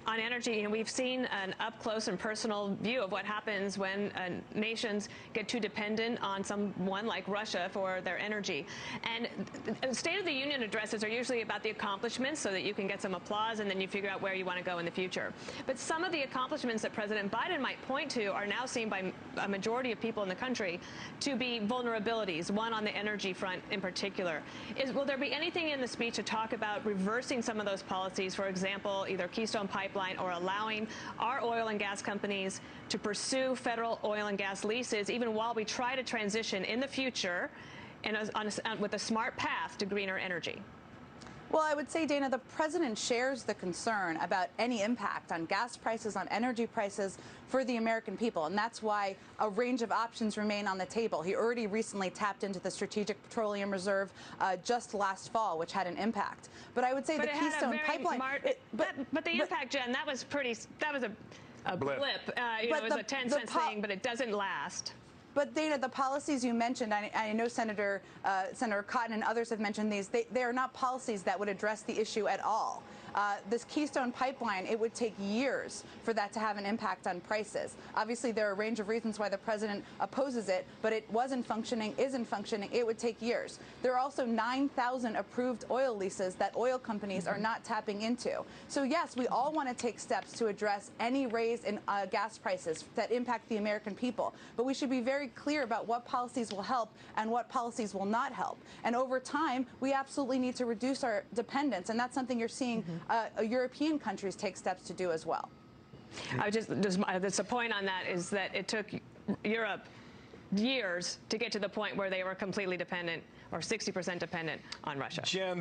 on energy, we've seen an up-close and personal view of what happens when nations get too dependent on someone like Russia for their energy. And State of the Union addresses are usually about the accomplishments so that you can get some applause and then you figure out where you want to go in the future. But some of the accomplishments that President Biden might point to are now seen by a majority of people in the country to be vulnerabilities, one on the energy front in particular. Will there be anything in the speech to talk about reversing some of those policies, for example, either Keystone Pipeline or allowing our oil and gas companies to pursue federal oil and gas leases even while we try to transition in the future with a smart path to greener energy? Well, I would say, Dana, the president shares the concern about any impact on gas prices, on energy prices for the American people. And that's why a range of options remain on the table. He already recently tapped into the Strategic Petroleum Reserve just last fall, which had an impact. But I would say the Keystone Pipeline. But the impact, Jen, that was a blip. It was a 10-cent thing, but it doesn't last. But, Dana, the policies you mentioned, I know Senator Cotton and others have mentioned these, they are not policies that would address the issue at all. This Keystone Pipeline, it would take years for that to have an impact on prices. Obviously, there are a range of reasons why the president opposes it, but it wasn't functioning, isn't functioning. It would take years. There are also 9,000 approved oil leases that oil companies are not tapping into. So, yes, we all want to take steps to address any raise in gas prices that impact the American people. But we should be very clear about what policies will help and what policies will not help. And over time, we absolutely need to reduce our dependence. And that's something you're seeing European countries take steps to do as well. The point on that is that it took Europe years to get to the point where they were completely dependent or 60% dependent on Russia. Jen,